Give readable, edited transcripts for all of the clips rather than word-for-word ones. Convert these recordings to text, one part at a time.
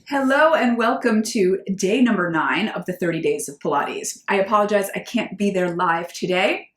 Hello and welcome to day number 9 of the 30 days of Pilates. I apologize, I can't be there live today,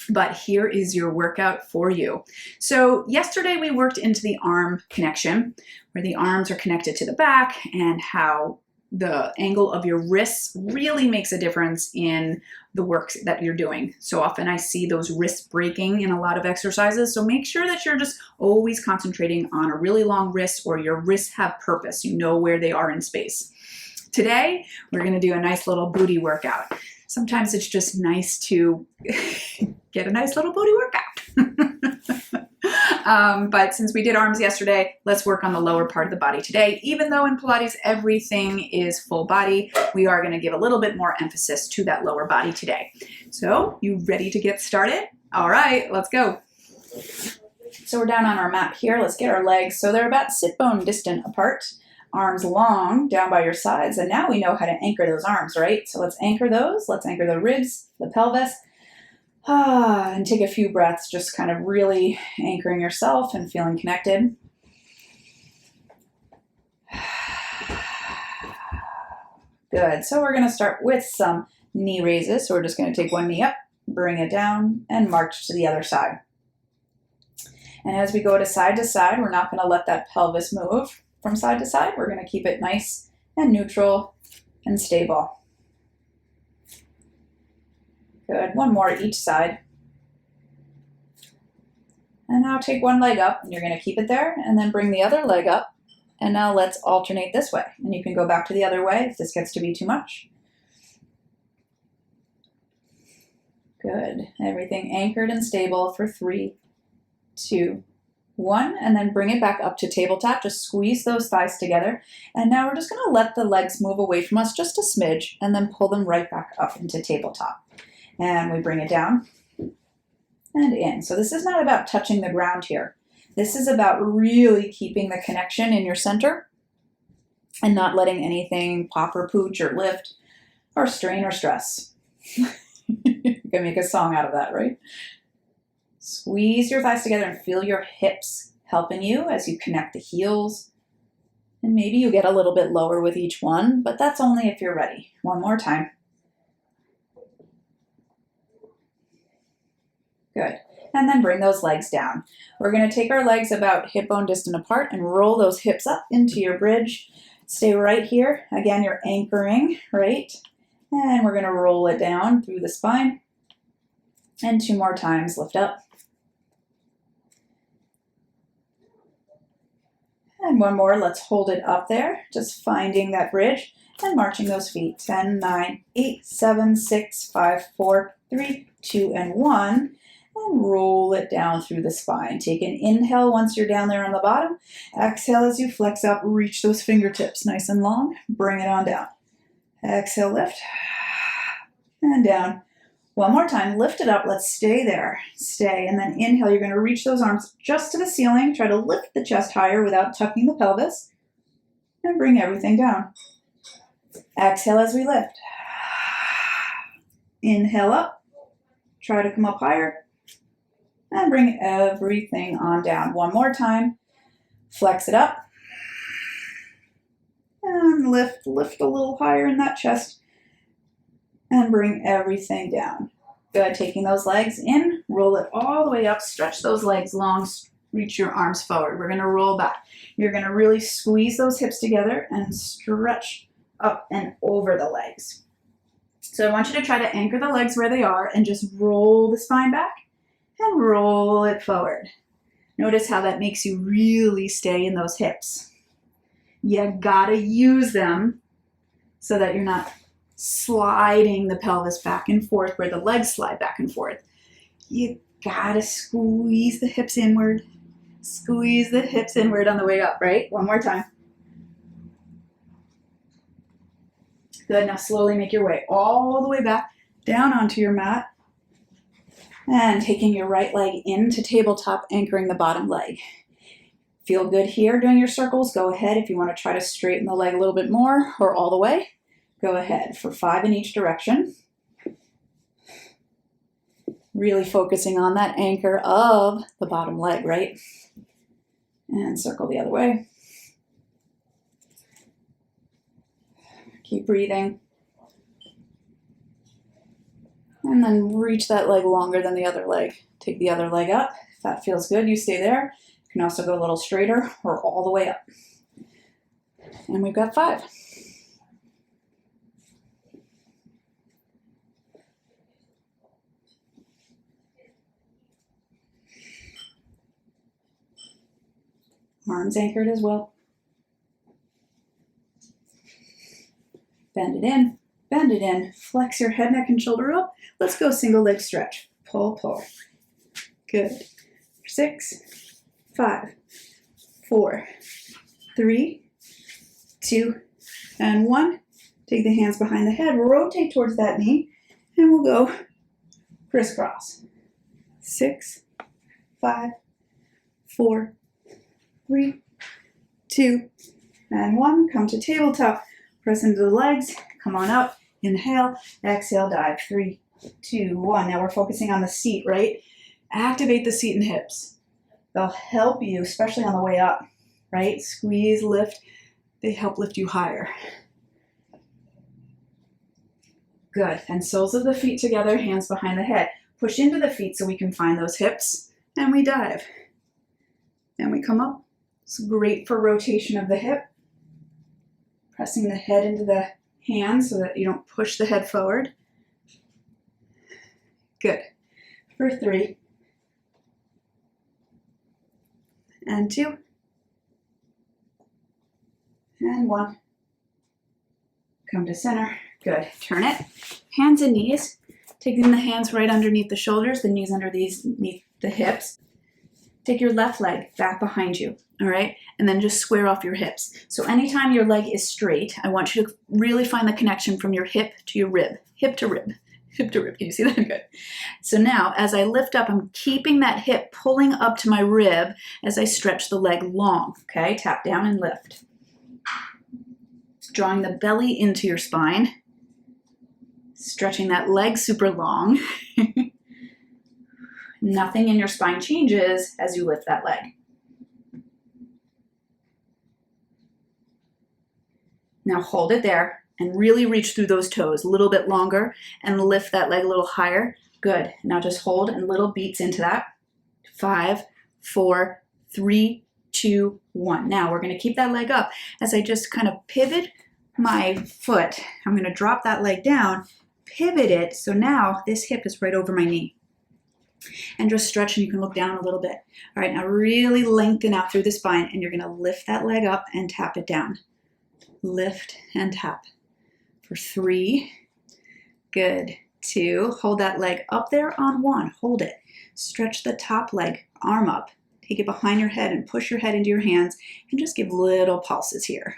but here is your workout for you. So yesterday we worked into the arm connection, where the arms are connected to the back and how the angle of your wrists really makes a difference in the work that you're doing. So often I see those wrists breaking in a lot of exercises. So make sure that you're just always concentrating on a really long wrist, or your wrists have purpose. You know where they are in space. Today, we're going to do a nice little booty workout. Sometimes it's just nice to get a nice little booty workout. But since we did arms yesterday, let's work on the lower part of the body today. Even though in Pilates everything is full body, we are going to give a little bit more emphasis to that lower body today. So, you ready to get started? All right, let's go. So we're down on our mat here. Let's get our legs so they're about sit bone distant apart. Arms long down by your sides. And now we know how to anchor those arms, right? So let's anchor those. Let's anchor the ribs, the pelvis. And take a few breaths, just kind of really anchoring yourself and feeling connected. Good. So we're going to start with some knee raises. So we're just going to take one knee up, bring it down, and march to the other side. And as we go to side, we're not going to let that pelvis move from side to side. We're going to keep it nice and neutral and stable. Good. One more each side. And now take one leg up, and you're going to keep it there, and then bring the other leg up. And now let's alternate this way. And you can go back to the other way if this gets to be too much. Good. Everything anchored and stable for 3, 2, 1, and then bring it back up to tabletop. Just squeeze those thighs together. And now we're just going to let the legs move away from us just a smidge, and then pull them right back up into tabletop. And we bring it down and in. So this is not about touching the ground here. This is about really keeping the connection in your center and not letting anything pop or pooch or lift or strain or stress. You can make a song out of that, right? Squeeze your thighs together and feel your hips helping you as you connect the heels. And maybe you get a little bit lower with each one, but that's only if you're ready. One more time. Good. And then bring those legs down. We're going to take our legs about hip bone distant apart and roll those hips up into your bridge. Stay right here. Again, you're anchoring, right? And we're going to roll it down through the spine. And 2 more times, lift up. And one more, let's hold it up there. Just finding that bridge and marching those feet. 10, 9, 8, 7, 6, 5, 4, 3, 2, and 1. And roll it down through the spine. Take an inhale once you're down there on the bottom. Exhale as you flex up, reach those fingertips nice and long. Bring it on down. Exhale, lift. And down. One more time, lift it up. Let's stay there. Stay. And then inhale, you're going to reach those arms just to the ceiling. Try to lift the chest higher without tucking the pelvis. And bring everything down. Exhale as we lift. Inhale up. Try to come up higher. And bring everything on down. One more time. Flex it up. And lift a little higher in that chest. And bring everything down. Good. Taking those legs in. Roll it all the way up. Stretch those legs long. Reach your arms forward. We're going to roll back. You're going to really squeeze those hips together and stretch up and over the legs. So I want you to try to anchor the legs where they are and just roll the spine back. And roll it forward. Notice how that makes you really stay in those hips. You gotta use them so that you're not sliding the pelvis back and forth where the legs slide back and forth. You gotta squeeze the hips inward. Squeeze the hips inward on the way up, right? One more time. Good, now slowly make your way all the way back down onto your mat. And taking your right leg into tabletop, anchoring the bottom leg. Feel good here doing your circles? Go ahead. If you want to try to straighten the leg a little bit more or all the way, go ahead for 5 in each direction. Really focusing on that anchor of the bottom leg, right? And circle the other way. Keep breathing. And then reach that leg longer than the other leg. Take the other leg up. If that feels good, you stay there. You can also go a little straighter or all the way up. And we've got 5. Arms anchored as well. Bend it in, flex your head, neck, and shoulder up. Let's go single leg stretch. Pull, pull. Good. 6, 5, 4, 3, 2, and 1. Take the hands behind the head, rotate towards that knee, and we'll go crisscross. 6, 5, 4, 3, 2, and 1. Come to tabletop. Press into the legs. Come on up. Inhale. Exhale. Dive. 3, 2, 1. Now we're focusing on the seat, right? Activate the seat and hips. They'll help you, especially on the way up, right? Squeeze, lift. They help lift you higher. Good. And soles of the feet together, hands behind the head. Push into the feet so we can find those hips. And we dive. And we come up. It's great for rotation of the hip. Pressing the head into the hands so that you don't push the head forward. Good. For 3. And 2. And 1. Come to center. Good. Turn it. Hands and knees. Taking the hands right underneath the shoulders, the knees underneath the hips. Take your left leg back behind you, all right? And then just square off your hips. So anytime your leg is straight, I want you to really find the connection from your hip to your rib. Hip to rib. Hip to rib. Can you see that? Good. So now, as I lift up, I'm keeping that hip pulling up to my rib as I stretch the leg long, okay? Tap down and lift. Drawing the belly into your spine. Stretching that leg super long. Nothing in your spine changes as you lift that leg. Now hold it there and really reach through those toes a little bit longer and lift that leg a little higher. Good. Now just hold and little beats into that. 5, 4, 3, 2, 1. Now we're going to keep that leg up as I just kind of pivot my foot. I'm going to drop that leg down, pivot it. So now this hip is right over my knee. And just stretch, and you can look down a little bit. All right, now really lengthen out through the spine, and you're going to lift that leg up and tap it down. Lift and tap. For 3. Good. 2. Hold that leg up there on 1. Hold it. Stretch the top leg, arm up. Take it behind your head and push your head into your hands, and just give little pulses here.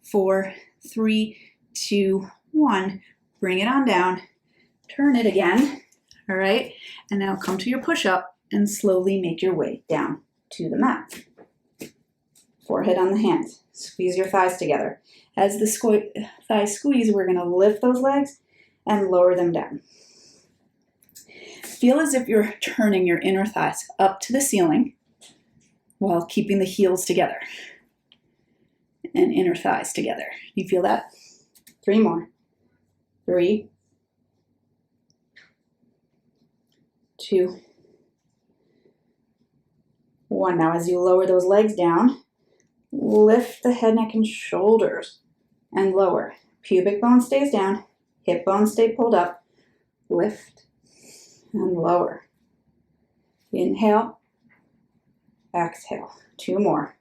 4, 3, 2, 1. Bring it on down. Turn it again. All right, and now come to your push-up and slowly make your way down to the mat. Forehead on the hands. Squeeze your thighs together. As the thighs squeeze, we're going to lift those legs and lower them down. Feel as if you're turning your inner thighs up to the ceiling while keeping the heels together and inner thighs together. You feel that? 3 more. 3, 2, 1. Now as you lower those legs down, lift the head, neck, and shoulders and lower. Pubic bone stays down, hip bones stay pulled up. Lift and lower. Inhale, exhale. 2 more.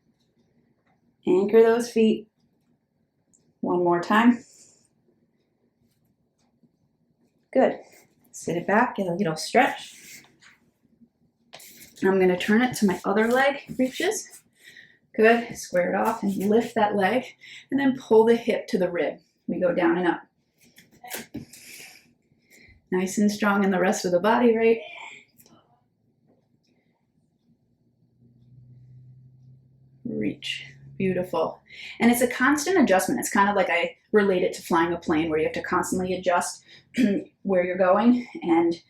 Anchor those feet. 1 more time. Good. Sit it back, get a little stretch. I'm going to turn it to my other leg reaches. Good. Square it off and lift that leg, and then pull the hip to the rib. We go down and up. Nice and strong in the rest of the body, right? Reach. Beautiful. And it's a constant adjustment. It's kind of like I relate it to flying a plane where you have to constantly adjust where you're going. And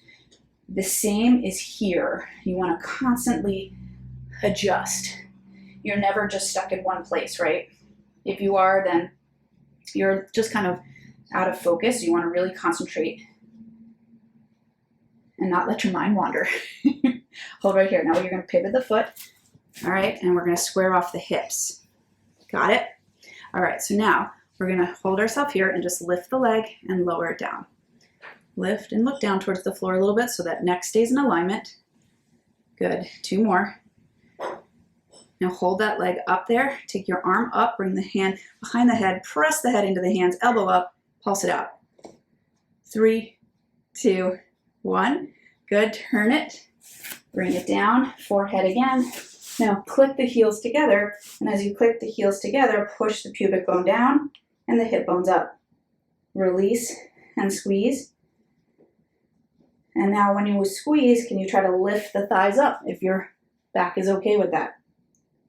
the same is here. You want to constantly adjust. You're never just stuck in one place, right? If you are, then you're just kind of out of focus. You want to really concentrate and not let your mind wander. Hold right here. Now you're going to pivot the foot. All right, and we're going to square off the hips. Got it? All right, so now we're going to hold ourselves here and just lift the leg and lower it down. Lift and look down towards the floor a little bit so that neck stays in alignment. Good. 2 more. Now hold that leg up there. Take your arm up, bring the hand behind the head, press the head into the hands, elbow up, pulse it out. 3, 2, 1. Good. Turn it. Bring it down. Forehead again. Now click the heels together, and as you click the heels together, push the pubic bone down and the hip bones up. Release and squeeze. And now when you squeeze, can you try to lift the thighs up if your back is okay with that?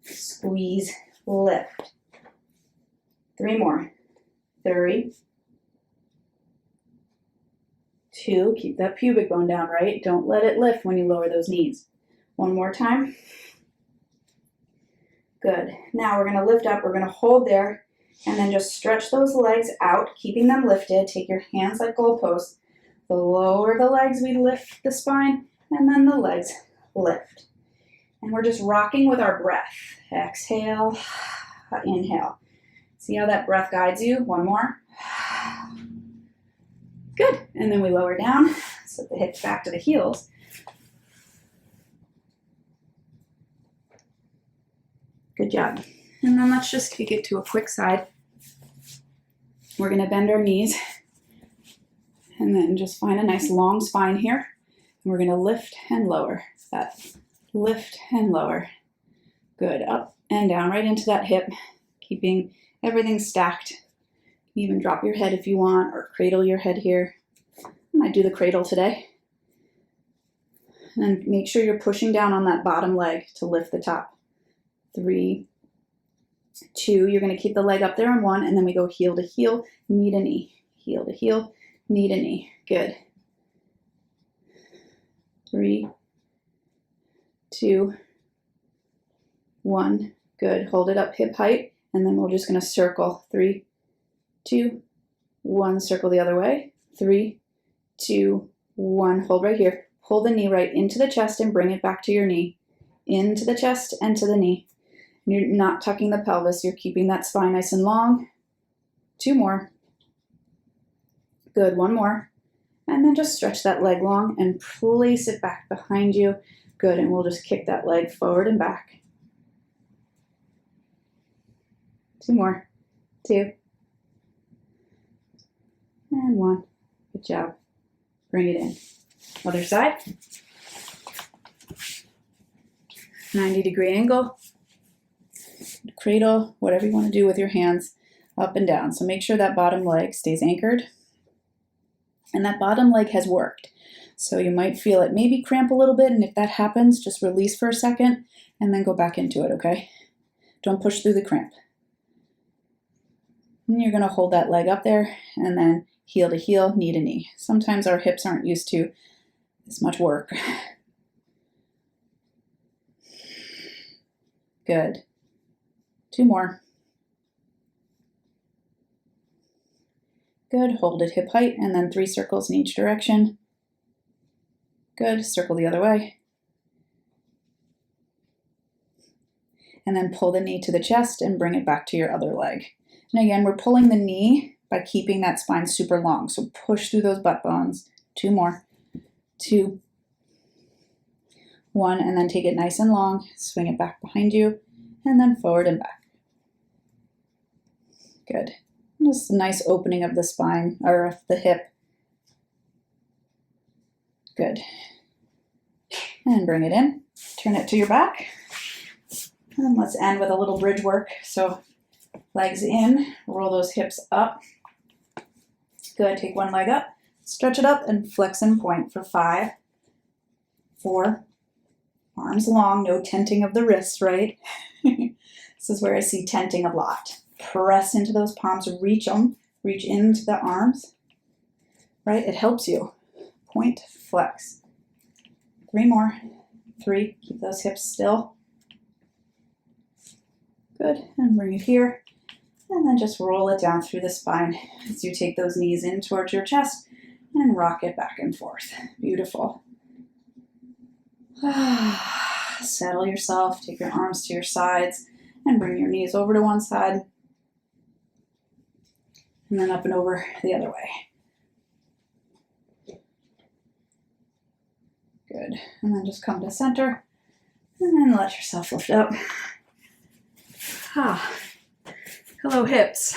Squeeze, lift. 3 more. 3, 2, keep that pubic bone down, right? Don't let it lift when you lower those knees. 1 more time. Good. Now we're going to lift up, we're going to hold there, and then just stretch those legs out, keeping them lifted. Take your hands like goalposts. The lower the legs, we lift the spine, and then the legs lift. And we're just rocking with our breath. Exhale, inhale. See how that breath guides you? 1 more. Good. And then we lower down, set the hips back to the heels. Good job. And then let's just take it to a quick side. We're going to bend our knees and then just find a nice long spine here. And we're going to lift and lower that. Lift and lower. Good. Up and down right into that hip, keeping everything stacked. You can even drop your head if you want, or cradle your head here. I might do the cradle today. And make sure you're pushing down on that bottom leg to lift the top. 3, 2, you're going to keep the leg up there on 1, and then we go heel to heel, knee to knee. Heel to heel, knee to knee. Good. 3, 2, 1. Good. Hold it up hip height, and then we're just going to circle. 3, 2, 1. Circle the other way. 3, 2, 1. Hold right here. Pull the knee right into the chest and bring it back to your knee. Into the chest and to the knee. You're not tucking the pelvis. You're keeping that spine nice and long. 2 more. Good. 1 more. And then just stretch that leg long and place it back behind you. Good. And we'll just kick that leg forward and back. 2 more. 2. And 1. Good job. Bring it in. Other side. 90-degree angle. Cradle, whatever you want to do with your hands, up and down. So make sure that bottom leg stays anchored. And that bottom leg has worked. So you might feel it maybe cramp a little bit, and if that happens, just release for a second and then go back into it, okay? Don't push through the cramp. And you're going to hold that leg up there and then heel to heel, knee to knee. Sometimes our hips aren't used to this much work. Good. 2 more. Good. Hold it hip height and then 3 circles in each direction. Good. Circle the other way. And then pull the knee to the chest and bring it back to your other leg. And again, we're pulling the knee by keeping that spine super long. So push through those butt bones. 2 more. 2. 1. And then take it nice and long. Swing it back behind you. And then forward and back. Good. Just a nice opening of the spine, or of the hip. Good. And bring it in. Turn it to your back. And let's end with a little bridge work. So legs in, roll those hips up. Good. Take one leg up, stretch it up, and flex and point for 5, 4, arms long, no tenting of the wrists, right? This is where I see tenting a lot. Press into those palms, reach them, reach into the arms, right? It helps you. Point, flex. 3 more. 3, keep those hips still. Good, and bring it here. And then just roll it down through the spine as you take those knees in towards your chest and rock it back and forth. Beautiful. Settle yourself, take your arms to your sides, and bring your knees over to one side, and then up and over the other way. Good. And then just come to center, and then let yourself lift up. Hello, hips.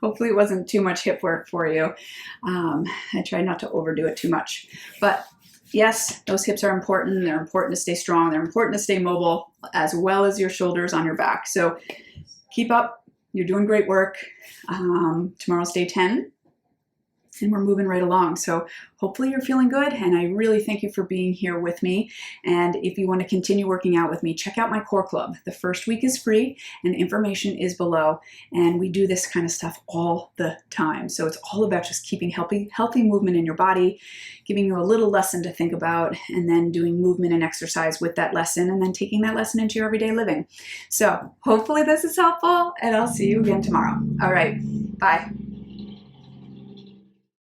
Hopefully it wasn't too much hip work for you. I tried not to overdo it too much, but yes, those hips are important. They're important to stay strong. They're important to stay mobile, as well as your shoulders on your back. So keep up. You're doing great work. Tomorrow's day 10, and we're moving right along. So hopefully you're feeling good, and I really thank you for being here with me. And if you want to continue working out with me, check out my core club. The first week is free, and information is below. And we do this kind of stuff all the time. So it's all about just keeping healthy movement in your body, giving you a little lesson to think about, and then doing movement and exercise with that lesson, and then taking that lesson into your everyday living. So hopefully this is helpful, and I'll see you again tomorrow. All right, bye.